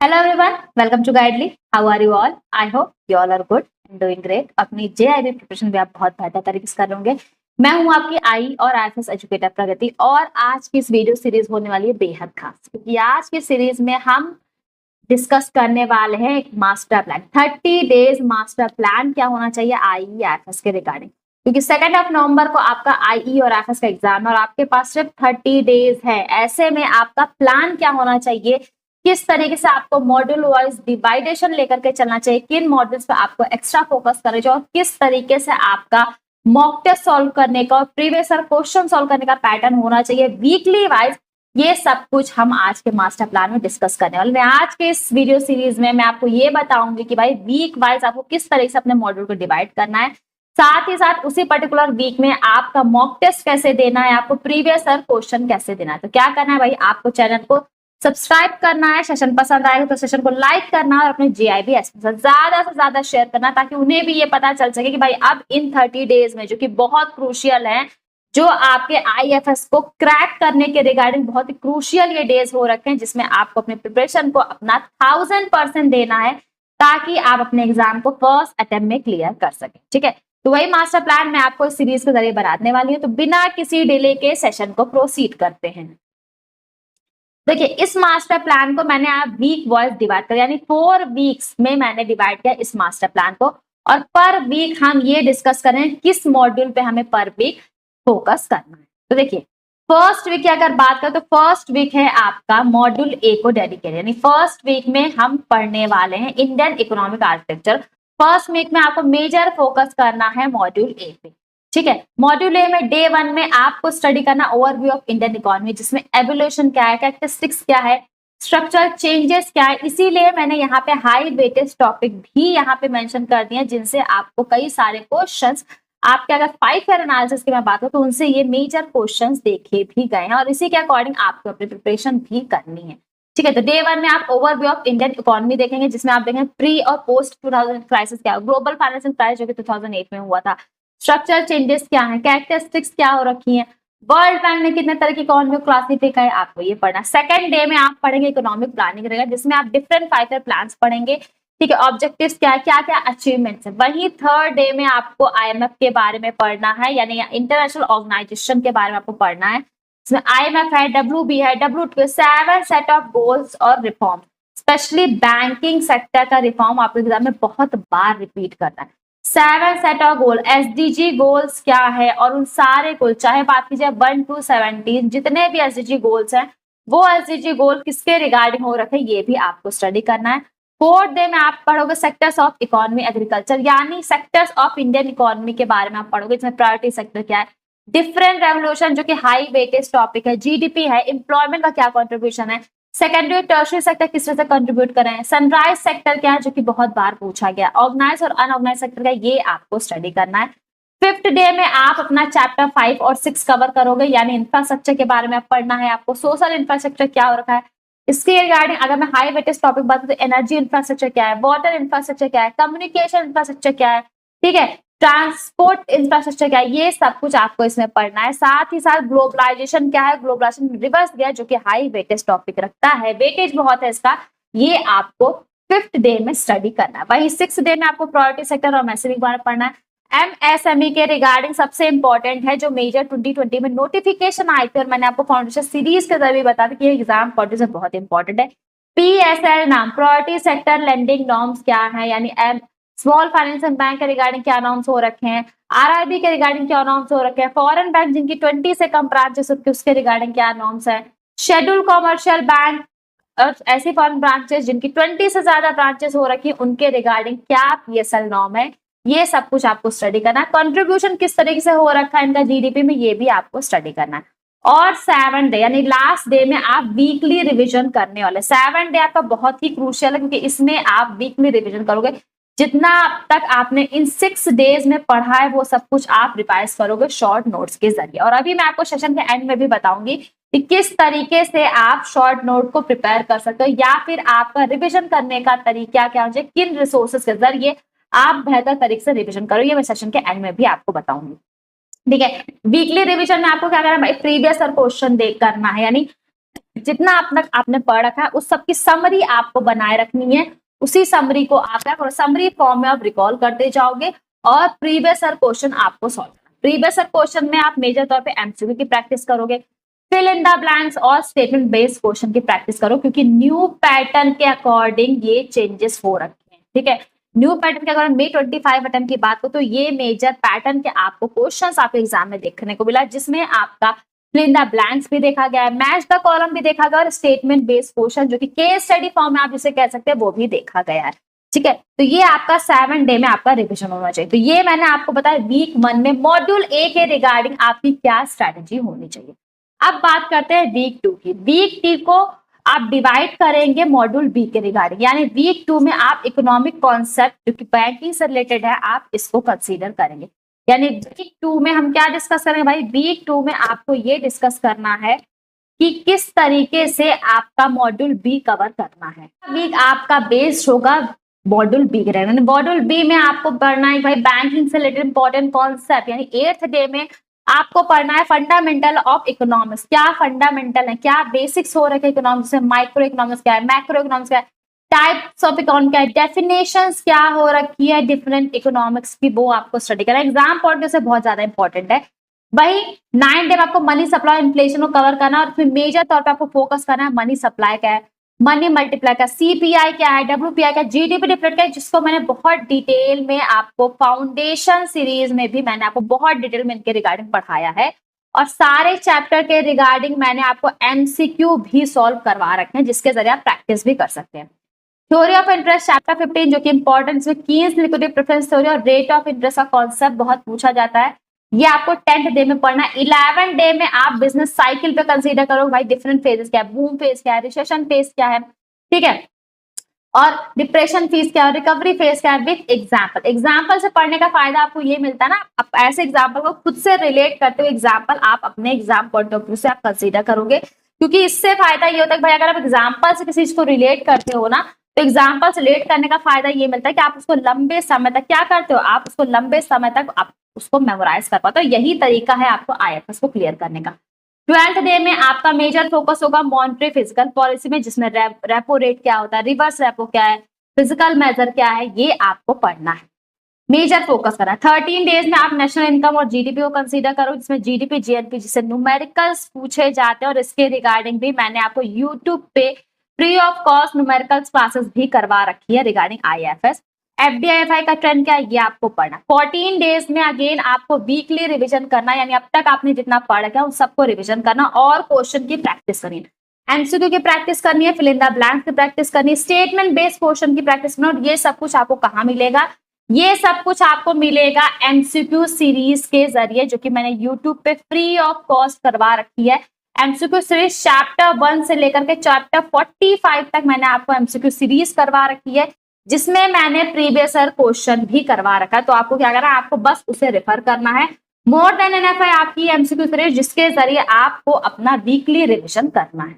Hello everyone, welcome to Guidely. How are you all? I hope you all are good and doing great. अपनी JAIIB preparation भी आप बहुत बेहतर तरीके से कर रहे होंगे। मैं हूं आपकी आई और आईएफएस एजुकेटर प्रगति और आज की इस वीडियो सीरीज होने वाली है बेहद खास, क्योंकि आज की सीरीज में हम डिस्कस करने वाले हैं एक master plan, 30 days master plan क्या होना चाहिए आईई आईएफएस के रिगार्डिंग। क्योंकि 2 नवंबर को आपका आईई और आईएफएस का एग्जाम है और आपके पास सिर्फ 30 डेज है। ऐसे में आपका प्लान क्या होना चाहिए, किस तरीके से आपको मॉड्यूल वाइज डिवाइडेशन लेकर के चलना चाहिए, किन मॉड्यूल्स पे आपको एक्स्ट्रा फोकस करना चाहिए और किस तरीके से आपका मॉक टेस्ट सॉल्व करने का और प्रीवियस ईयर क्वेश्चन सॉल्व करने का पैटर्न होना चाहिए वीकली वाइज, ये सब कुछ हम आज के मास्टर प्लान में डिस्कस करने वाले। मैं आज के इस वीडियो सीरीज में मैं आपको ये बताऊंगी कि भाई वीक वाइज आपको किस तरीके से अपने मॉड्यूल को डिवाइड करना है, साथ ही साथ उसी पर्टिकुलर वीक में आपका मॉक टेस्ट कैसे देना है, आपको प्रीवियस ईयर क्वेश्चन कैसे देना है। तो क्या करना है भाई, आपको चैनल को सब्सक्राइब करना है, सेशन पसंद आएगा तो सेशन को लाइक करना और अपने जीआईबी से ज्यादा शेयर करना, ताकि उन्हें भी ये पता चल सके कि भाई अब इन 30 डेज में, जो कि बहुत क्रूशियल है, जो आपके आईएफएस को क्रैक करने के रिगार्डिंग बहुत ही क्रूशियल ये डेज हो रखे हैं, जिसमें आपको अपने प्रिपरेशन को अपना 1000% देना है ताकि आप अपने एग्जाम को फर्स्ट अटेम्प्ट में क्लियर कर सके। ठीक है, तो वही मास्टर प्लान मैं आपको इस सीरीज के जरिए बनाने वाली हूँ। तो बिना किसी डिले के सेशन को प्रोसीड करते हैं। देखिए, इस मास्टर प्लान को मैंने आप वीक वाइज डिवाइड कर, यानी 4 वीक्स में मैंने डिवाइड किया इस मास्टर प्लान को, और पर वीक हम ये डिस्कस करें किस मॉड्यूल पे हमें पर वीक फोकस करना है। तो देखिए, फर्स्ट वीक की अगर बात करें तो फर्स्ट वीक है आपका मॉड्यूल ए को डेडिकेटेड, यानी फर्स्ट वीक में हम पढ़ने वाले हैं Indian economic architecture. First week में आपको मेजर फोकस करना है मॉड्यूल ए पे। ठीक है, मॉड्यूल ए में डे 1 में आपको स्टडी करना ओवरव्यू ऑफ इंडियन इकोनॉमी, जिसमें एवोल्यूशन क्या है, कैरेक्टरिस्टिक्स क्या है, स्ट्रक्चरल चेंजेस क्या है। इसीलिए मैंने यहाँ पे हाई वेटेज टॉपिक भी यहाँ पे मेंशन कर दिए, जिनसे आपको कई सारे क्वेश्चंस, आपके अगर 5 ईयर एनालिसिस की मैं बात करूं तो उनसे ये मेजर क्वेश्चंस देखे भी गए हैं और इसी के अकॉर्डिंग आपको अपनी प्रिपरेशन भी करनी है। ठीक है, तो डे 1 में आप ओवरव्यू ऑफ इंडियन इकोनॉमी देखेंगे, जिसमें आप देखेंगे प्री और पोस्ट 2000 क्राइसिस क्या, ग्लोबल फाइनेंशियल क्राइसिस जो कि 2008 में हुआ था, स्ट्रक्चरल चेंजेस क्या है, कैरेक्टरिस्टिक्स क्या हो रखी है, वर्ल्ड बैंक ने कितने तरह की इकोनॉमी को क्लासिफाई किया है, आपको ये पढ़ना। सेकंड डे में आप पढ़ेंगे इकोनॉमिक प्लानिंग रहेगा, जिसमें आप डिफरेंट 5 ईयर प्लान्स पढ़ेंगे। ठीक है, ऑब्जेक्टिव्स क्या है, क्या क्या अचीवमेंट्स है। वहीं थर्ड डे में आपको आईएमएफ के बारे में पढ़ना है, यानी इंटरनेशनल ऑर्गेनाइजेशन के बारे में आपको पढ़ना है। इसमें आईएमएफ है, डब्ल्यूबी है, WTO, 7 सेट ऑफ गोल्स और रिफॉर्म। स्पेशली बैंकिंग सेक्टर का रिफॉर्म आपके एग्जाम में बहुत बार रिपीट करना है। 7 set of goal, SDG goals क्या है, और उन सारे गोल, चाहे बात कीजिए 1 to 17, जितने भी एसडीजी गोल्स हैं, वो एसडीजी गोल किसके रिगार्डिंग हो रखे, ये भी आपको स्टडी करना है। फोर्थ डे में आप पढ़ोगे सेक्टर्स ऑफ इकोनॉमी एग्रीकल्चर, यानी सेक्टर्स ऑफ इंडियन इकोनॉमी के बारे में आप पढ़ोगे, इसमें प्रायोरिटी सेक्टर क्या है, डिफरेंट रेवोल्यूशन जो कि हाई वेटेज टॉपिक है, जीडीपी है, एम्प्लॉयमेंट का क्या कंट्रीब्यूशन है, सेकेंडरी टर्शियरी सेक्टर किस तरह से कंट्रीब्यूट कर रहे हैं, सनराइज सेक्टर क्या है जो कि बहुत बार पूछा गया, ऑर्गेनाइज और अनऑर्गेनाइज सेक्टर का, ये आपको स्टडी करना है। फिफ्थ डे में आप अपना चैप्टर 5 और 6 कवर करोगे, यानी इंफ्रास्ट्रक्चर के बारे में आप पढ़ना है, आपको सोशल इंफ्रास्ट्रक्चर क्या हो रखा है, इसके रिगार्डिंग अगर मैं हाई वेटेज टॉपिक बात करूं तो एनर्जी इंफ्रास्ट्रक्चर क्या है, वाटर इंफ्रास्ट्रक्चर क्या है, कम्युनिकेशन इंफ्रास्ट्रक्चर क्या है, ठीक है, ट्रांसपोर्ट इंफ्रास्ट्रक्चर क्या है, ये सब कुछ आपको इसमें पढ़ना है। साथ ही साथ ग्लोबलाइजेशन क्या है, ग्लोबलाइजेशन रिवर्स गया जो कि हाई वेटेज टॉपिक रखता है, वेटेज बहुत है इसका, ये आपको फिफ्थ डे में स्टडी करना है। वही सिक्स डे में आपको प्रायोरिटी सेक्टर और मैसेजिंग बारे में पढ़ना है। एमएसएमई के रिगार्डिंग सबसे इंपॉर्टेंट है जो मेजर 2020 में नोटिफिकेशन आई थी और मैंने आपको फाउंडेशन सीरीज के जरिए बता दी कि ये एग्जाम पॉइंट से बहुत इंपॉर्टेंट है। पीएसएल नाम, प्रायोरिटी सेक्टर लेंडिंग नॉर्म्स क्या है, यानी स्मॉल फाइनेंस बैंक के रिगार्डिंग क्या नॉर्म्स हो रखे हैं, आरआरबी के रिगार्डिंग क्या नॉर्म्स हो रखे हैं, फॉरेन बैंक जिनकी 20 से कम ब्रांचेस उसके रिगार्डिंग क्या नॉर्म्स है, शेड्यूल कॉमर्शियल बैंक और ऐसी फॉरेन ब्रांचेस जिनकी 20 से ज्यादा ब्रांचेस हो रखी है उनके रिगार्डिंग क्या पीएसएल नॉर्म है, ये सब कुछ आपको स्टडी करना है। कंट्रीब्यूशन किस तरीके से हो रखा है इनका जीडीपी में, ये भी आपको स्टडी करना है। और 7 डे यानी लास्ट डे में आप वीकली रिवीजन करने वाले। 7 डे आपका बहुत ही क्रूशियल है क्योंकि इसमें आप वीकली रिवीजन करोगे, जितना अब तक आपने इन 6 डेज में पढ़ा है वो सब कुछ आप रिवाइज करोगे शॉर्ट नोट्स के जरिए। और अभी मैं आपको सेशन के एंड में भी बताऊंगी कि किस तरीके से आप शॉर्ट नोट को प्रिपेयर कर सकते हो या फिर आपका रिवीजन करने का तरीका क्या होना चाहिए, किन रिसोर्सेज के जरिए आप बेहतर तरीके से रिवीजन करो, ये मैं सेशन के एंड में भी आपको बताऊंगी। ठीक है, वीकली रिवीजन में आपको क्या करना है, प्रीवियस और क्वेश्चन देख करना है, यानी जितना आपने पढ़ रखा है उस सबकी समरी आपको बनाए रखनी है। उसी समरी को आप क्या करो, समरी फॉर्म में आप रिकॉल करते जाओगे और प्रीवियस ईयर क्वेश्चन आपको सॉल्व करना। प्रीवियस ईयर क्वेश्चन में आप मेजर तौर पे एमसीक्यू की प्रैक्टिस करोगे, फिल इन द ब्लैंक्स और स्टेटमेंट बेस्ड क्वेश्चन की प्रैक्टिस करो, क्योंकि न्यू पैटर्न के अकॉर्डिंग ये चेंजेस हो रखे हैं। ठीक है, न्यू पैटर्न के अगर मे 25 अटेम्प्ट की बात करो तो ये मेजर पैटर्न के आपको क्वेश्चंस आपके एग्जाम में देखने को मिला, जिसमें आपका फिल इन द ब्लैंक्स भी देखा गया है, मैच द कॉलम भी देखा गया और स्टेटमेंट बेस्ड क्वेश्चन जो कि केस स्टडी फॉर्म में आप जिसे कह सकते हैं वो भी देखा गया है। ठीक है, तो ये आपका 7 डे में आपका रिविजन होना चाहिए। तो ये मैंने आपको बताया वीक 1 में मॉड्यूल ए के रिगार्डिंग आपकी क्या स्ट्रैटेजी होनी चाहिए। अब बात करते हैं वीक 2 की। वीक 2 को आप डिवाइड करेंगे मॉड्यूल बी के रिगार्डिंग, यानी वीक 2 में आप इकोनॉमिक कॉन्सेप्ट जो कि बैंकिंग से रिलेटेड है आप इसको कंसीडर करेंगे। यानी वीक 2 में हम क्या डिस्कस करेंगे भाई, वीक 2 में आपको ये डिस्कस करना है कि किस तरीके से आपका मॉड्यूल बी कवर करना है। वीक आपका बेस्ड होगा मॉड्यूल बी के रहेगा। मॉड्यूल बी में आपको पढ़ना है भाई बैंकिंग से रिलेटेड इंपॉर्टेंट कॉन्सेप्ट, यानी 8th डे में आपको पढ़ना है फंडामेंटल ऑफ इकोनॉमिक्स। क्या फंडामेंटल है, क्या बेसिक्स हो रखे इकोनॉमिक्स में, माइक्रो इकोनॉमिक्स क्या है, मैक्रो इकोनॉमिक्स क्या है, टाइप्स ऑफ इकोनॉमिक क्या है, डेफिनेशंस क्या हो रखी है डिफरेंट इकोनॉमिक्स की, वो आपको स्टडी करना है। एग्जाम पॉइंट से बहुत ज्यादा इंपॉर्टेंट है। वही 9 डे में आपको मनी सप्लाई इन्फ्लेशन को कवर करना और उसमें मेजर तौर पे आपको फोकस करना है मनी सप्लाई क्या है, मनी मल्टीप्लाई का, सीपीआई क्या है, डब्ल्यूपीआई क्या है, जीडीपी डिफरेंट क्या है, जिसको मैंने बहुत डिटेल में आपको फाउंडेशन सीरीज में भी मैंने आपको बहुत डिटेल में इनके रिगार्डिंग पढ़ाया है। और सारे चैप्टर के रिगार्डिंग मैंने आपको एमसीक्यू भी सॉल्व करवा रखे हैं, जिसके जरिए आप प्रैक्टिस भी कर सकते हैं। थ्योरी ऑफ इंटरेस्ट चैप्टर 15 जो कि इंपॉर्टेंस में कीन्स लिक्विडिटी प्रेफरेंस थ्योरी और रेट ऑफ इंटरेस्ट का कॉन्सेप्ट बहुत पूछा जाता है। ये आपको 10th डे में पढ़ना है। 11 डे में आप बिजनेस साइकिल पे कंसीडर करो भाई डिफरेंट फेजेस क्या है, बूम फेज क्या है, रिसेशन फेज क्या है, ठीक है, और डिप्रेशन फेज क्या है, रिकवरी फेज क्या है, विद एग्जाम्पल। एग्जाम्पल से पढ़ने का फायदा आपको ये मिलता है ना, आप ऐसे एग्जाम्पल को खुद से रिलेट करते हो, एग्जाम्पल आप अपने एग्जाम पॉइंट ऑफ व्यू से आप कंसीडर करोगे, क्योंकि इससे फायदा ये होता है कि भाई अगर आप एग्जाम्पल से किसी चीज को रिलेट करते हो ना, तो एग्जाम्पल से रिलेट करने का फायदा ये मिलता है कि आप उसको लंबे समय तक क्या करते हो, आप उसको लंबे समय तक आप उसको मेमोराइज कर पाते हो। यही तरीका है आपको आईएफएस को क्लियर करने का। 12th डे में आपका मेजर फोकस होगा मॉनेटरी फिजिकल पॉलिसी में, जिसमें रेपो रेट क्या होता है, रिवर्स रेपो क्या है, फिजिकल मेजर क्या है, ये आपको पढ़ना है, मेजर फोकस करना है। 13 डेज में आप नेशनल इनकम और जीडीपी को कंसीडर करो, जिसमें जीडीपी जीएनपी जिससे न्यूमेरिकल्स पूछे जाते हैं, और इसके रिगार्डिंग भी मैंने आपको यूट्यूब पे free of cost numericals classes भी करवा रखी है रिगार्डिंग आईएफएस। एफडीआईएफआई का ट्रेंड क्या है ये आपको पढ़ना। 14 डेज में अगेन आपको वीकली रिवीजन करना, यानी अब तक आपने जितना पढ़ रखा है उन सबको रिवीजन करना और क्वेश्चन की प्रैक्टिस करनी है। एमसीक्यू की प्रैक्टिस करनी है, फिल इन द ब्लैंक्स की प्रैक्टिस करनी है, स्टेटमेंट बेस्ड क्वेश्चन की प्रैक्टिस करनी है। और ये सब कुछ आपको कहाँ मिलेगा, ये सब कुछ आपको मिलेगा एमसीक्यू सीरीज के जरिए, जो कि मैंने यूट्यूब पे फ्री ऑफ कॉस्ट करवा रखी है। एमसीक्यू सीरीज चैप्टर 1 से लेकर के चैप्टर 45 तक मैंने आपको एमसीक्यू सीरीज करवा रखी है, जिसमें मैंने प्रीवियस ईयर क्वेश्चन भी करवा रखा है। तो आपको क्या करना है, आपको बस उसे रेफर करना है। मोर देन एनएफ है आपकी एमसीक्यू सीरीज, जिसके जरिए आपको अपना वीकली रिविजन करना है।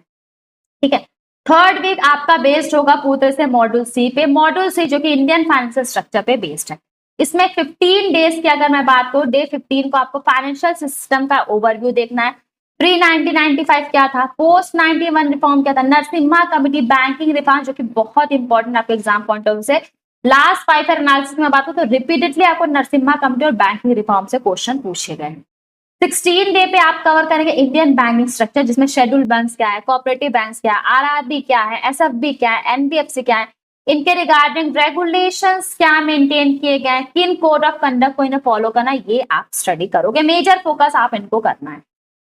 ठीक है, 3rd वीक आपका बेस्ड होगा पूरी तरह से मॉड्यूल सी पे। मॉड्यूल सी जो कि इंडियन फाइनेंशियल स्ट्रक्चर पे बेस्ड है। इसमें 15 डेज की अगर मैं बात करूं, डे 15 को आपको फाइनेंशियल सिस्टम का ओवरव्यू देखना है। प्री 1995 क्या था, पोस्ट 91 रिफॉर्म क्या था, नरसिम्हा कमिटी बैंकिंग रिफॉर्म जो कि बहुत इंपॉर्टेंट आपके एग्जाम पॉइंट ऑफ व्यू से। लास्ट 5 ईयर एनालिसिस में बात करूं तो रिपीटेडली आपको नरसिम्हा कमिटी और बैंकिंग रिफॉर्म से क्वेश्चन पूछे गए। 16 डे पे आप कवर करेंगे इंडियन बैंकिंग स्ट्रक्चर, जिसमें शेड्यूल बैंक्स क्या है, कोऑपरेटिव बैंक्स क्या है, आरआरबी क्या है, एसएफबी क्या है, एनबीएफसी क्या है, इनके रिगार्डिंग रेगुलेशंस क्या मेंटेन किए गए, किन कोड ऑफ कंडक्ट को इन्हें फॉलो करना, ये आप स्टडी करोगे। मेजर फोकस आप इनको करना है।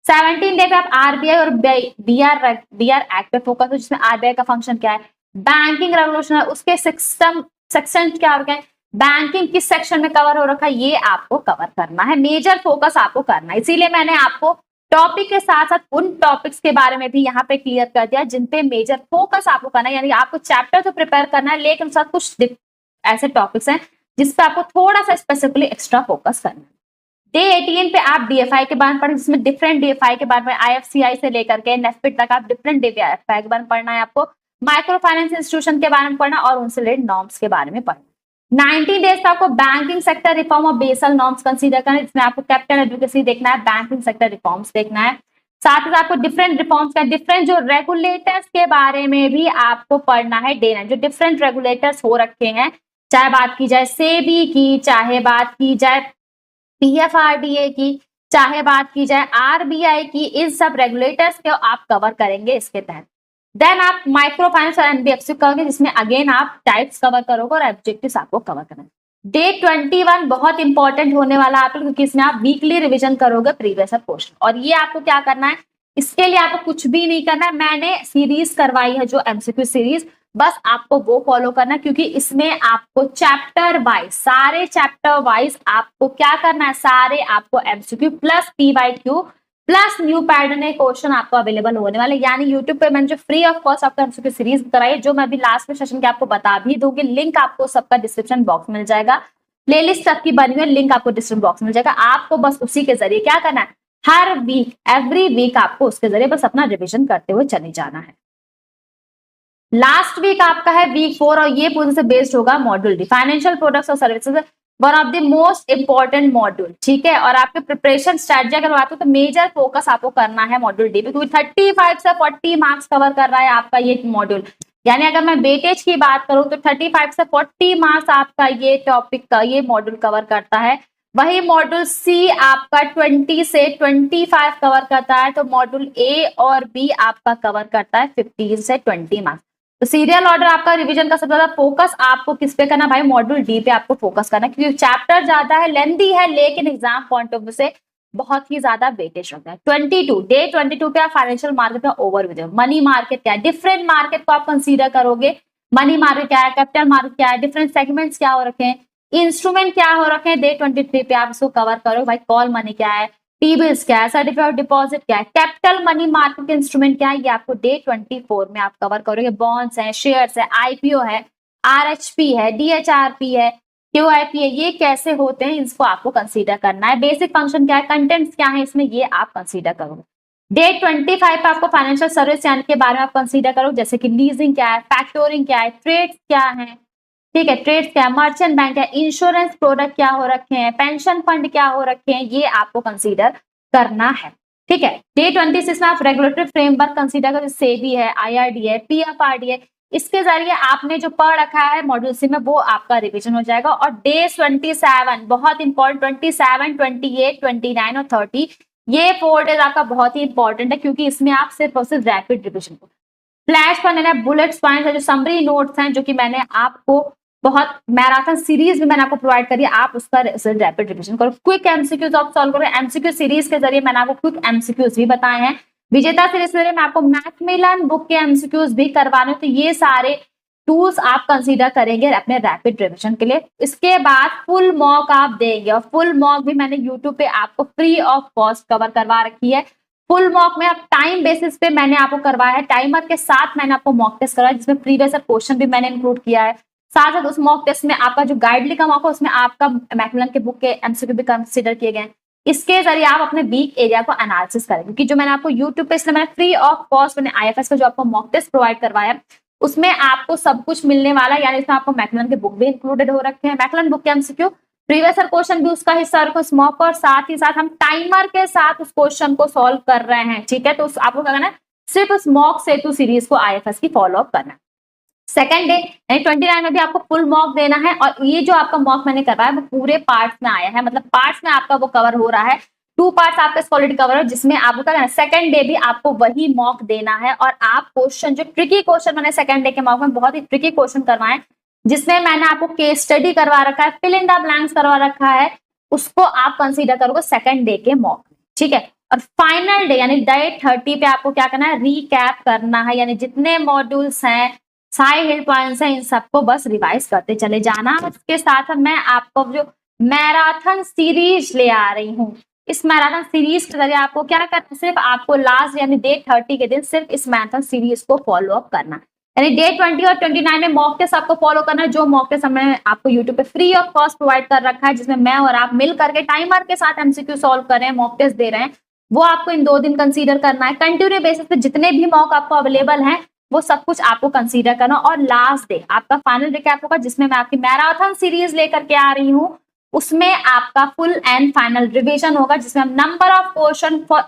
17 डे पे आप आरबीआई और बीआर एक्ट पे फोकस हो, जिसमें आरबीआई का फंक्शन क्या है, बैंकिंग रेगुलेशन है, उसके सिस्टम सेक्शन क्या हो गए, बैंकिंग किस सेक्शन में कवर हो रखा है, ये आपको कवर करना है। मेजर फोकस आपको करना है। इसीलिए मैंने आपको टॉपिक के साथ साथ उन टॉपिक्स के बारे में भी यहाँ पे क्लियर कर दिया जिन पे मेजर फोकस आपको करना है। यानी आपको चैप्टर तो प्रिपेयर करना है, लेकिन साथ कुछ ऐसे टॉपिक्स हैं जिसपे आपको थोड़ा सा स्पेसिफिकली एक्स्ट्रा फोकस करना है। डे 18 पे आप डीएफआई के बारे में पढ़ें, जिसमें डिफरेंट डीएफआई के बारे में आईएफसीआई से लेकर के नेफिट तक आप डिफरेंट डीएफआई के बारे में पढ़ना है। आपको माइक्रो फाइनेंस इंस्टीट्यूशन के बारे में पढ़ना और उनसे रिलेटेड नॉर्म्स के बारे में पढ़ना। 90 डेज का आपको बैंकिंग सेक्टर रिफॉर्म और बेसल नॉर्म्स कंसीडर करना है, जिसमें आपको कैपिटल एडवोकेसी देखना है, बैंकिंग सेक्टर रिफॉर्म्स देखना है। साथ ही आपको डिफरेंट रिफॉर्म्स का, डिफरेंट जो रेगुलेटर्स के बारे में भी आपको पढ़ना है डे 9। जो डिफरेंट रेगुलेटर्स हो रखे हैं, चाहे बात की जाए सेबी की, चाहे बात की जाए पीएफआरडीए की, चाहे बात की जाए आरबीआई की, इन सब रेगुलेटर्स को आप कवर करेंगे इसके तहत। देन आप माइक्रो फाइनेंस और एनबीएफसी करोगे, जिसमें अगेन आप टाइप्स कवर करोगे और ऑब्जेक्टिव्स आपको कवर करना है। डे 21 बहुत इंपॉर्टेंट होने वाला आपको, क्योंकि इसमें आप वीकली रिवीजन करोगे प्रीवियस क्वेश्चन। और ये आपको क्या करना है, इसके लिए आपको कुछ भी नहीं करना है। मैंने सीरीज करवाई है जो एमसीक्यू सीरीज, बस आपको वो फॉलो करना है, क्योंकि इसमें आपको चैप्टर वाइज, सारे चैप्टर वाइज आपको क्या करना है, सारे आपको MCQ plus PYQ plus new pattern है क्वेश्चन आपको अवेलेबल होने वाले। यानी यूट्यूब पे मैंने जो फ्री ऑफ कॉस्ट आपका एमसीक्यू सीरीज कराई है, जो मैं अभी लास्ट में सेशन के आपको बता भी दूंगी, लिंक आपको सबका डिस्क्रिप्शन बॉक्स मिल जाएगा। प्लेलिस्ट सबकी बनी हुई है, लिंक आपको डिस्क्रिप्शन बॉक्स मिल जाएगा। आपको बस उसी के जरिए क्या करना है, हर वीक एवरी वीक आपको उसके जरिए बस अपना रिविजन करते हुए चले जाना है। लास्ट वीक आपका है वीक 4 और ये पूरे से बेस्ड होगा मॉड्यूल डी, फाइनेंशियल प्रोडक्ट्स और services, one of the most important module. ठीक है, और आपके प्रिपरेशन स्ट्रेटजी अगर बात हो तो मेजर फोकस आपको करना है मॉड्यूल डी पे, क्योंकि 35 से 40 मार्क्स कवर कर रहा है आपका ये मॉड्यूल। यानी अगर मैं वेटेज की बात करूं तो 35 से 40 मार्क्स आपका ये टॉपिक का ये मॉड्यूल कवर करता है। वही मॉड्यूल सी आपका 20 से 25 कवर करता है, तो मॉड्यूल ए और बी आपका कवर करता है 15 से 20 मार्क्स। तो सीरियल ऑर्डर आपका रिवीजन का सबसे ज्यादा फोकस आपको किस पे करना भाई, मॉड्यूल डी पे आपको फोकस करना, क्योंकि चैप्टर ज्यादा है, लेंथी है, लेकिन एग्जाम पॉइंट ऑफ व्यू से बहुत ही ज्यादा वेटेज होता है। 22 डे 22 पे आप फाइनेंशियल मार्केट का ओवरव्यू, मनी मार्केट क्या है, डिफरेंट मार्केट को आप कंसीडर करोगे। मनी मार्केट क्या है, कैपिटल मार्केट क्या है, डिफरेंट सेगमेंट्स क्या हो रखे हैं, इंस्ट्रूमेंट क्या हो रखे हैं, डे 23 पे आप इसको कवर करो भाई। कॉल मनी क्या है, टी बिल्स क्या है, सर्टिफिकेट ऑफ डिपॉजिट क्या है, कैपिटल मनी मार्केट के इंस्ट्रूमेंट क्या है, ये आपको डे 24 में आप कवर करोगे। बॉन्ड्स है, शेयर्स है, आईपीओ है, आरएचपी है, डीएचआरपी है, क्यूआईपी है, ये कैसे होते हैं इसको आपको कंसीडर करना है। बेसिक फंक्शन क्या है, कंटेंट्स क्या है इसमें, ये आप कंसीडर करोगे। डे 25 पे आपको फाइनेंशियल सर्विस के बारे में आप कंसीडर करो, जैसे कि लीजिंग क्या है, फैक्टोरिंग क्या है, ट्रेड्स क्या है, ठीक है, ट्रेड्स क्या है, मर्चेंट बैंक है, इंश्योरेंस प्रोडक्ट क्या हो रखे हैं, पेंशन फंड क्या हो रखे हैं, ये आपको कंसीडर करना है। ठीक है, डे 26 में आप रेगुलेटरी फ्रेमवर्क कंसीडर करो, सेबी है, आईआरडी है, पीएफआरडी है, इसके जरिए आपने जो पढ़ रखा है मॉड्यूल सी में वो आपका रिवीजन हो जाएगा। और डे 27 बहुत इंपॉर्टेंट, 27, 28, 29 और 30 ये 4 डेज आपका बहुत ही इंपॉर्टेंट है, क्योंकि इसमें आप सिर्फ और सिर्फ रैपिड रिवीजन को फ्लैश पॉइंट है, बुलेट्स पॉइंट है, जो समरी नोट्स हैं, जो कि मैंने आपको बहुत मैराथन सीरीज में मैंने आपको प्रोवाइड करी है, आप उसका रैपिड रिवीजन करो। क्विक एमसीक्यूज आप सॉल्व करो, एमसीक्यू सीरीज के जरिए मैंने आपको क्विक एमसीक्यूज भी बताए हैं। विजेता सीरीज के जरिए मैं आपको मैकमिलन बुक के एमसीक्यूज भी करवाने, तो ये सारे टूल्स आप कंसीडर करेंगे अपने रैपिड रिवीजन के लिए। इसके बाद फुल मॉक आप देंगे, और फुल मॉक भी मैंने यूट्यूब पे आपको फ्री ऑफ कॉस्ट कवर करवा रखी है। फुल मॉक में आप टाइम बेसिस पे मैंने आपको करवाया है, टाइमर के साथ मैंने आपको मॉक टेस्ट करवाया, जिसमें प्रीवियस क्वेश्चन भी मैंने इंक्लूड किया है। साथ साथ उस मॉक टेस्ट में आपका जो गाइडली का मॉक है उसमें आपका मैकमिलन के बुक के एमसीक्यू भी कंसीडर किए गए। इसके जरिए आप अपने वीक एरिया को एनालिसिस करें, क्योंकि जो मैंने आपको यूट्यूब पे इसलिए मैंने फ्री ऑफ कॉस्ट मैंने आईएफएस का जो आपको मॉक टेस्ट प्रोवाइड करवाया उसमें आपको सब कुछ मिलने वाला है। यानी इसमें आपको मैकमिलन के बुक भी इंक्लूडेड हो रखे हैं, मैकमिलन बुक के एमसीक्यू, प्रीवियस क्वेश्चन भी उसका हिस्सा और उस मॉक, और साथ ही साथ हम टाइमर के साथ उस क्वेश्चन को सॉल्व कर रहे हैं। ठीक है, तो आपको क्या करना है, सिर्फ उस मॉक सेतु सीरीज को आईएफएस की फॉलो अप करना है। सेकंड डे यानी 29 में भी आपको फुल मॉक देना है, और ये जो आपका मॉक मैंने करवाया वो पूरे पार्ट्स में आया है, मतलब पार्ट्स में आपका वो कवर हो रहा है। 2 पार्ट्स आपका ऑलरेडी कवर है, जिसमें आपको क्या करना है, सेकंड डे भी आपको वही मॉक देना है। और आप क्वेश्चन जो ट्रिकी क्वेश्चन मैंने सेकंड डे के मॉक में बहुत ही ट्रिकी क्वेश्चन करवाए, जिसमें मैंने आपको केस स्टडी करवा रखा है, फिल इन द ब्लैंक्स करवा रखा है, उसको आप कंसीडर करोगे सेकंड डे के मॉक में। ठीक है, और फाइनल डे यानी डे 30 पे आपको क्या करना है, रीकैप करना है, यानी जितने मॉड्यूल्स हैं, सारे हिट पॉइंट्स हैं, इन सबको बस रिवाइज करते चले जाना। इसके साथ मैं आपको जो मैराथन सीरीज ले आ रही हूँ, इस मैराथन सीरीज के जरिए आपको क्या करना है, सिर्फ आपको लास्ट यानी डे 30 के दिन सिर्फ इस मैराथन सीरीज को फॉलो अप करना है। यानी डे 20 और 29 में मॉक टेस्ट आपको फॉलो करना है, जो मॉक टेस्ट हमने आपको यूट्यूब पे फ्री ऑफ कॉस्ट प्रोवाइड कर रखा है, जिसमें मैं और आप मिल करके टाइमर के साथ एमसीक्यू सॉल्व कर रहे हैं, मॉक टेस्ट दे रहे हैं, वो आपको इन 2 दिन कंसीडर करना है। कंटिन्यू बेसिस पे जितने भी मॉक आपको अवेलेबल हैं वो सब कुछ आपको कंसीडर करना। और लास्ट डे आपका फाइनल रिकैप होगा, जिसमें मैं आपकी मैराथन सीरीज लेकर के आ रही हूँ, उसमें आपका फुल एंड फाइनल रिवीजन होगा, जिसमें हम number of question for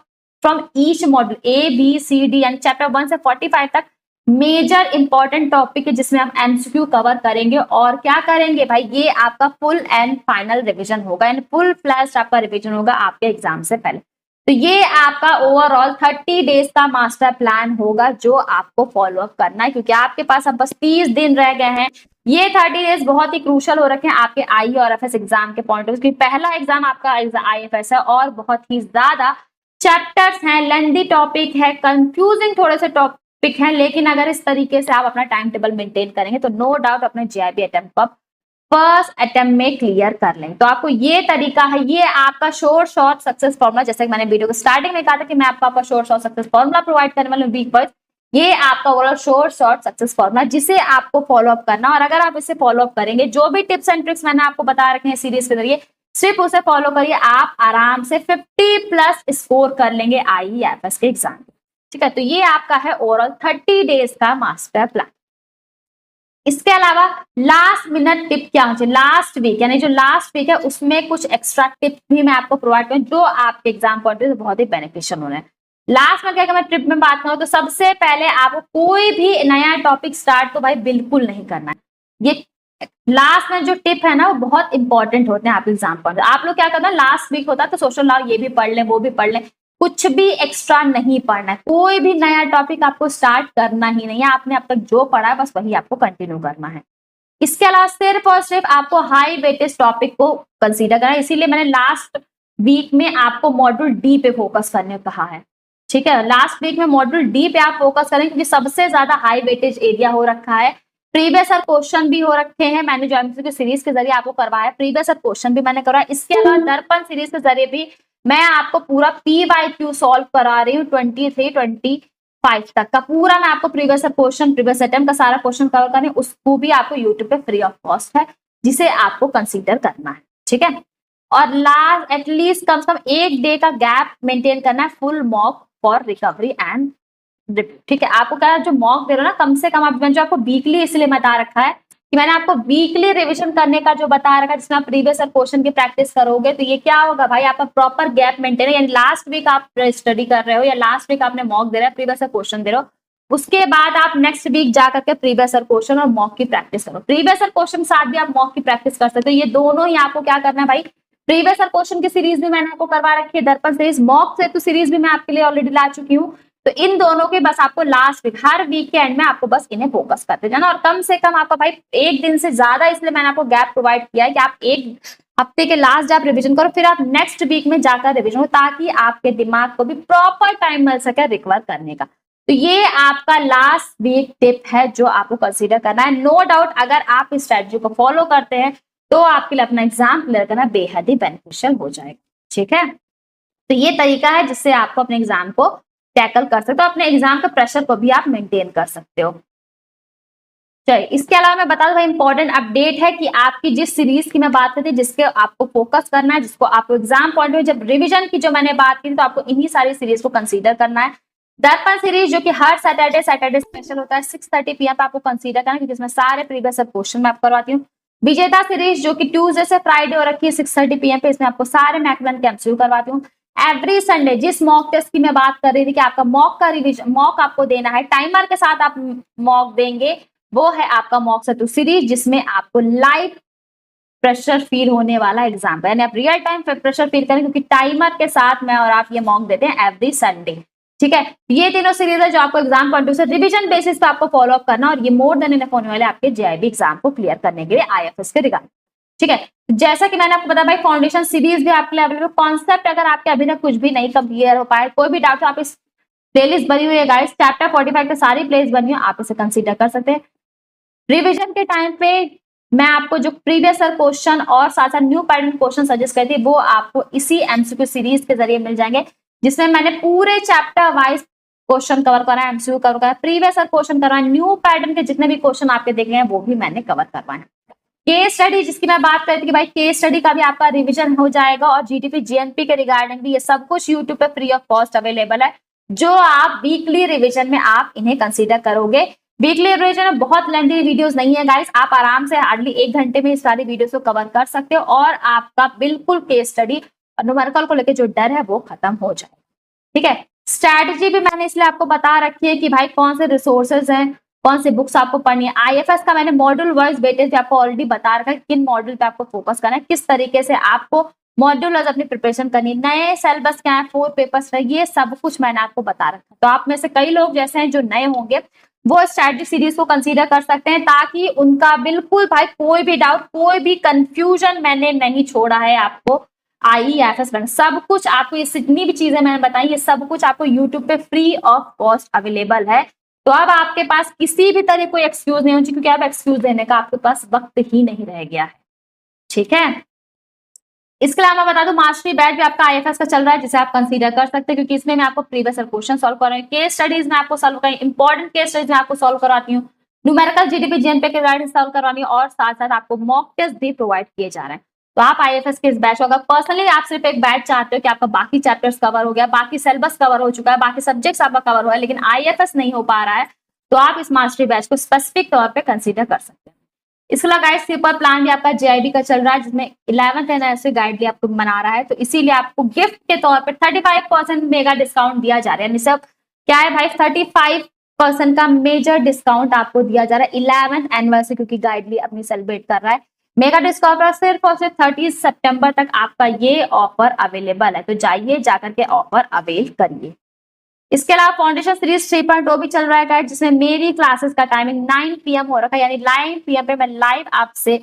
from each module A B C D and chapter 1 से 45 तक मेजर इंपॉर्टेंट टॉपिक है जिसमें हम एमसीक्यू कवर करेंगे। और क्या करेंगे भाई, ये आपका फुल एंड फाइनल रिवीजन होगा एंड फुल फ्लैश आपका रिवीजन होगा आपके एग्जाम से पहले। तो ये आपका ओवरऑल 30 डेज का मास्टर प्लान होगा जो आपको फॉलो अप करना है, क्योंकि आपके पास अब बस 30 दिन रह गए हैं। ये 30 डेज बहुत ही क्रूशल हो रखे हैं आपके आई और एफएस एग्जाम के पॉइंट ऑफ व्यू, क्योंकि पहला एग्जाम आपका आईएफएस है और बहुत ही ज्यादा चैप्टर्स हैं, लेंथी टॉपिक है, कंफ्यूजिंग थोड़े से टॉपिक हैं, लेकिन अगर इस तरीके से आप अपना टाइम टेबल मेंटेन करेंगे तो नो डाउट अपने जीआईबी अटेम्प्ट को फर्स्ट अटेम्प्ट में क्लियर कर लेंगे। तो आपको ये तरीका है, ये आपका शॉर्ट सक्सेस फॉर्मूला, जैसे मैंने वीडियो को स्टार्टिंग में कहा था कि मैं आपका शॉर्ट सक्सेस फॉर्मूला प्रोवाइड करने वाली हूँ वीक वाइज। ये आपका ओवरऑल शॉर्ट सक्सेस फॉर्मूला जिसे आपको फॉलो अप करना, और अगर आप इसे फॉलो अप करेंगे, जो भी टिप्स एंड ट्रिक्स मैंने आपको बता रखे हैं सीरीज के जरिए, सिर्फ उसे फॉलो करिए, आप आराम से 50+ स्कोर कर लेंगे आईईएफएस के एग्जाम। ठीक है, तो ये आपका है ओवरऑल 30 डेज का मास्टर प्लान। इसके अलावा लास्ट मिनट टिप क्या होती है, लास्ट वीक यानी जो लास्ट वीक है उसमें कुछ एक्स्ट्रा टिप भी मैं आपको प्रोवाइड करूँ जो आपके एग्जाम पॉइंट से बहुत ही बेनिफिशियल होने हैं। लास्ट में क्या मैं ट्रिप में बात करूं तो सबसे पहले आपको कोई भी नया टॉपिक स्टार्ट तो भाई बिल्कुल नहीं करना है। ये लास्ट में जो टिप है ना वो बहुत इंपॉर्टेंट होते हैं आपके एग्जाम पर। आप लोग क्या करना, लास्ट वीक होता है तो सोशल लॉ ये भी पढ़ लें वो भी पढ़ लें, कुछ भी एक्स्ट्रा नहीं पढ़ना है, कोई भी नया टॉपिक आपको स्टार्ट करना ही नहीं है। आपने अब तक जो पढ़ा है बस वही आपको कंटिन्यू करना है। इसके अलावा सिर्फ और सिर्फ आपको हाई वेटेज टॉपिक को कंसीडर करना है, इसीलिए मैंने लास्ट वीक में आपको मॉड्यूल डी पे फोकस करने को कहा है। ठीक है, लास्ट वीक में मॉड्यूल डी पे आप फोकस करें क्योंकि सबसे ज्यादा हाई वेटेज एरिया हो रखा है। प्रीवियस ईयर क्वेश्चन भी हो रखे हैं, मैंने जो एमसीक्यू सीरीज के जरिए आपको करवाया, प्रीवियस ईयर क्वेश्चन भी मैंने करवाया। इसके अलावा दर्पण सीरीज के जरिए भी मैं आपको पूरा PYQ सॉल्व करा रही हूँ 23-25 तक का पूरा। मैं आपको previous year question, previous attempt का सारा क्वेश्चन कवर कर रही हूँ, उसको भी आपको यूट्यूब पे फ्री ऑफ कॉस्ट है जिसे आपको कंसीडर करना है। ठीक है, और लास्ट एटलीस्ट कम से कम 1 डे का गैप मेंटेन करना है full mock for recovery and repeat. ठीक है, आपको क्या जो मॉक दे रहे हो ना, कम से कम आप जो आपको वीकली इसलिए बता रखा है कि मैंने आपको वीकली रिवीजन करने का जो बता रखा है जिसमें आप प्रीवियस ईयर क्वेश्चन की प्रैक्टिस करोगे तो ये क्या होगा भाई, आपका प्रॉपर गैप मेंटेन है। यानी लास्ट वीक आप स्टडी कर रहे हो या लास्ट वीक आपने मॉक दे रहे हो, प्रीवियस ईयर क्वेश्चन दे रहे हो, उसके बाद आप नेक्स्ट वीक जाकर के प्रीवियस ईयर क्वेश्चन और मॉक की प्रैक्टिस करो। प्रीवियस ईयर क्वेश्चन साथ भी आप मॉक की प्रैक्टिस कर सकते हो। ये दोनों ही आपको क्या करना है भाई, प्रीवियस ईयर क्वेश्चन की सीरीज भी मैंने आपको करवा रखी है, दर्पण सीरीज, मॉक से तो सीरीज भी मैं आपके लिए ऑलरेडी ला चुकी हूँ। तो इन दोनों के बस आपको लास्ट वीक, हर वीक के एंड में आपको बस इन्हें फोकस करते जाना, और कम से कम आपका भाई 1 दिन से ज्यादा, इसलिए मैंने आपको गैप प्रोवाइड किया है कि आप 1 हफ्ते के लास्ट जब रिवीजन करो फिर आप नेक्स्ट वीक में जाकर रिवीजन हो, ताकि आपके दिमाग को भी प्रॉपर टाइम मिल सके रिकवर करने का। तो ये आपका लास्ट वीक टिप है जो आपको कंसीडर करना है। नो डाउट अगर आप इस स्ट्रेटजी को फॉलो करते हैं तो आपके लिए अपना एग्जाम क्लियर करना बेहद ही बेनिफिशियल हो जाएगा। ठीक है, तो ये तरीका है जिससे आपको अपने एग्जाम को टैकल कर सकते हो, अपने एग्जाम के प्रेशर को भी आप मेंटेन कर सकते हो। चलिए, इसके अलावा मैं बता दूं भाई इंपॉर्टेंट अपडेट है कि आपकी जिस सीरीज की मैं बात करती थी, जिसके आपको फोकस करना है, जिसको आपको एग्जाम पॉइंट में जब रिवीजन की जो मैंने बात की थी, तो आपको इन्हीं सारी सीरीज को कंसीडर करना है। दर्पण सीरीज जो कि हर सैटरडे स्पेशल होता है 6:30 PM पे आपको कंसीडर करना है, क्योंकि इसमें सारे प्रीवियस क्वेश्चन मैं आपको करवाती हूँ। विजेता सीरीज जो कि ट्यूसडे से फ्राइडे हो रखी है 6:30 PM पे, इसमें आपको सारे मैकमैन के एमसीक्यू करवाती हूँ। एवरी संडे जिस मॉक टेस्ट की मैं बात कर रही थी कि आपका मॉक का रिवीजन, मॉक आपको देना है, टाइमर के साथ आप मॉक देंगे, वो है आपका मॉक सत्तू सीरीज, जिसमें आपको लाइव प्रेशर फील होने वाला एग्जाम, यानी आप रियल टाइम प्रेशर फील करें, क्योंकि टाइमर के साथ मैं और आप ये मॉक देते हैं एवरी संडे। ठीक है, ये तीनों सीरीज है जो आपको एग्जाम पॉइंट से रिवीजन बेसिस पे आपको फॉलो अप करना, और ये मोर देन इनफ होने वाले आपके जेआईबी एग्जाम को क्लियर करने के लिए आईएफएस के रिगार्डिंग। ठीक है, जैसा कि मैंने आपको बताया भाई फाउंडेशन सीरीज भी आपके लिए अवेलेबल। कॉन्सेप्ट अगर आपके अभी तक कुछ भी नहीं क्लियर हो पाए, कोई भी डाउट हो, आप इस प्लेलिस्ट बनी हुई है गाइस, चैप्टर 45 की सारी प्लेलिस्ट बनी हुई है, आप इसे कंसीडर कर सकते हैं। रिवीजन के टाइम पे मैं आपको जो प्रीवियस ईयर क्वेश्चन और साथ साथ न्यू पैटर्न क्वेश्चन सजेस्ट करती है, वो आपको इसी एमसीक्यू सीरीज के जरिए मिल जाएंगे, जिसमें मैंने पूरे चैप्टर वाइज क्वेश्चन कवर करा है, एमसीक्यू कवर करा है, प्रीवियस ईयर क्वेश्चन करवाए, न्यू पैटर्न के जितने भी क्वेश्चन आपके देखे हैं वो भी मैंने कवर करवाए हैं। केस स्टडी जिसकी मैं बात करती थी कि भाई केस स्टडी का भी आपका रिवीजन हो जाएगा, और जीटीपी जीएनपी के रिगार्डिंग भी ये सब कुछ यूट्यूब पे फ्री ऑफ कॉस्ट अवेलेबल है, जो आप वीकली रिवीजन में आप इन्हें कंसीडर करोगे। वीकली रिवीजन में बहुत लेंथी वीडियोस नहीं है गाइस, आप आराम से हार्डली 1 घंटे में इस सारी वीडियोस को कवर कर सकते हो, और आपका बिल्कुल केस स्टडी और न्यूमेरिकल को लेकर जो डर है वो खत्म हो जाएगा। ठीक है, स्ट्रैटेजी भी मैंने इसलिए आपको बता रखी है कि भाई कौन से रिसोर्सेज हैं, कौन सी बुक्स आपको पढ़नी है। आईएफएस का मैंने मॉड्यूल वाइज वेटेज आपको ऑलरेडी बता रखा है, किन मॉड्यूल पे आपको फोकस करना है, किस तरीके से आपको मॉड्यूल वाइज अपनी प्रिपरेशन करनी है, नए सिलेबस क्या है, 4 पेपर्स है, ये सब कुछ मैंने आपको बता रखा है। तो आप में से कई लोग जैसे हैं जो नए होंगे वो स्ट्रैटेजी सीरीज को कंसीडर कर सकते हैं, ताकि उनका बिल्कुल भाई कोई भी डाउट, कोई भी कंफ्यूजन मैंने नहीं छोड़ा है आपको। IEFS सब कुछ आपको, ये जितनी भी चीजें मैंने बताई, ये सब कुछ आपको यूट्यूब पे फ्री ऑफ कॉस्ट अवेलेबल है। तो अब आपके पास किसी भी तरह कोई एक्सक्यूज नहीं होनी, क्योंकि अब एक्सक्यूज देने का आपके पास वक्त ही नहीं रह गया है। ठीक है, इसके अलावा मैं बता दूं मास्टरी बैच भी आपका IFS का चल रहा है, जिसे आप कंसीडर कर सकते हैं, क्योंकि इसमें मैं आपको प्रीवियस क्वेश्चन सॉल्व कर रही हूँ, केस स्टडीज में आपको सॉल्व कर, इंपॉर्टेंट केस स्टडीज में आपको सॉल्व करवाती हूँ, न्यूमेरिकल जीडीपी जीएनपी के रिगार्डिंग सॉल्व करवानी है, और साथ साथ आपको मॉक टेस्ट भी प्रोवाइड किए जा रहे हैं। तो आप IFS के इस बैच होगा, पर्सनली आप सिर्फ एक बैच चाहते हो कि आपका बाकी चैप्टर्स कवर हो गया, बाकी सिलेबस कवर हो चुका है, बाकी सब्जेक्ट्स आपका कवर हुआ है, लेकिन IFS नहीं हो पा रहा है, तो आप इस मास्टरी बैच को स्पेसिफिक तौर पर कंसिडर कर सकते हैं। इसके अलावा गाइड सुपर प्लान भी आपका JIB का चल रहा है, जिसमें 11th एनिवर्सरी गाइड भी आपको बना रहा है, तो इसीलिए आपको गिफ्ट के तौर पे 35% मेगा डिस्काउंट दिया जा रहा है। सब क्या है भाई, 35% का मेजर डिस्काउंट आपको दिया जा रहा है 11th एनिवर्सरी, क्योंकि गाइड भी अपनी सेलिब्रेट कर रहा है। मेगा डिस्काउंट सिर्फ और सिर्फ 30 सितंबर तक आपका ये ऑफर अवेलेबल है, तो जाइए जाकर के ऑफर अवेल करिए। इसके अलावा फाउंडेशन सीरीज 3.0 भी चल रहा है गाइड, जिसमें मेरी क्लासेस का टाइमिंग 9 PM हो रखा है, यानी 9 PM पे मैं लाइव आपसे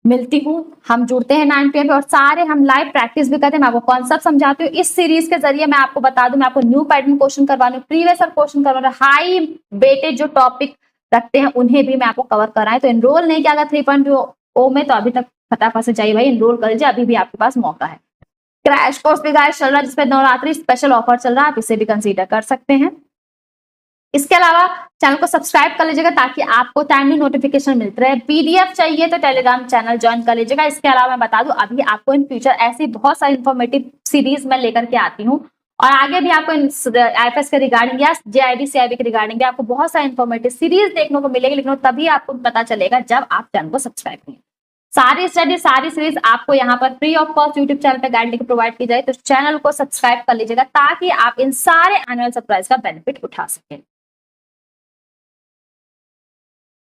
मिलती हूँ, हम जुड़ते हैं 9 PM पे, और सारे हम लाइव प्रैक्टिस भी करते हैं, मैं आपको कॉन्सेप्ट समझाती हूँ। इस सीरीज के जरिए मैं आपको बता दूं, मैं आपको न्यू पैटर्न क्वेश्चन करवा रही हूँ, प्रीवियस क्वेश्चन करवा रही हूँ, हाई वेटेज जो टॉपिक रखते हैं उन्हें भी मैं आपको कवर कराएं। तो एनरोल नहीं किया अगर 3.0 में, तो अभी तक फटाफट से जाइए भाई, एनरोल कर लीजिए, अभी भी आपके पास मौका है। क्रैश कोर्स भी गाइस चल रहा है, जिसपे नवरात्रि स्पेशल ऑफर चल रहा है, आप इसे भी कंसीडर कर सकते हैं। इसके अलावा चैनल को सब्सक्राइब कर लीजिएगा, ताकि आपको टाइमली नोटिफिकेशन मिलते रहे। PDF चाहिए तो टेलीग्राम चैनल ज्वाइन कर लीजिएगा। इसके अलावा मैं बता दूं, अभी आपको इन फ्यूचर ऐसी बहुत सारी इंफॉर्मेटिव सीरीज मैं लेकर के आती हूँ, और आगे भी आपको IFS के रिगार्डिंग या JIB CIB के रिगार्डिंग भी आपको बहुत सारी इंफॉर्मेटिव सीरीज देखने को मिलेगी, लेकिन तभी आपको पता चलेगा जब आप चैनल को सब्सक्राइब करें। सारी स्टडी, सारी सीरीज आपको यहाँ पर free of cost YouTube channel पे गाइड लेकर प्रोवाइड की जाए, तो चैनल को सब्सक्राइब कर लीजिएगा, ताकि आप इन सारे एनुअल सरप्राइज का बेनिफिट उठा सकें।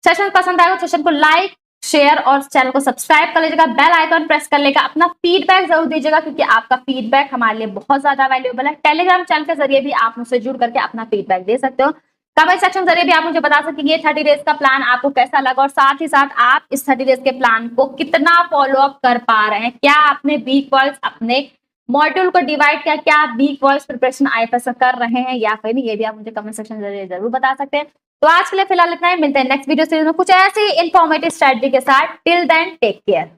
सेशन पसंद आएगा सेशन को लाइक, शेयर और चैनल को सब्सक्राइब कर लीजिएगा, बेल आइकन प्रेस कर लेगा, अपना फीडबैक जरूर दीजिएगा, क्योंकि आपका फीडबैक हमारे लिए बहुत ज्यादा वैल्यूएबल है। टेलीग्राम चैनल के जरिए भी आप मुझसे जुड़ करके अपना फीडबैक दे सकते हो। कमेंट सेक्शन जरिए भी आप मुझे बता सकते हैं ये 30 डेज का प्लान आपको कैसा लगा, और साथ ही साथ आप इस 30 डेज के प्लान को कितना फॉलो अप कर पा रहे हैं, क्या आपने वीक वाइज अपने मॉड्यूल को डिवाइड किया, क्या आप वीक वाइज प्रिपरेशन IFS कर रहे हैं या फिर नहीं, ये भी आप मुझे कमेंट सेक्शन जरिए जरूर बता सकते हैं। तो आज के लिए फिलहाल इतना ही, मिलते हैं नेक्स्ट वीडियो सीरीज में कुछ ऐसी इंफॉर्मेटिव स्ट्रेटजी के साथ। Till then take care.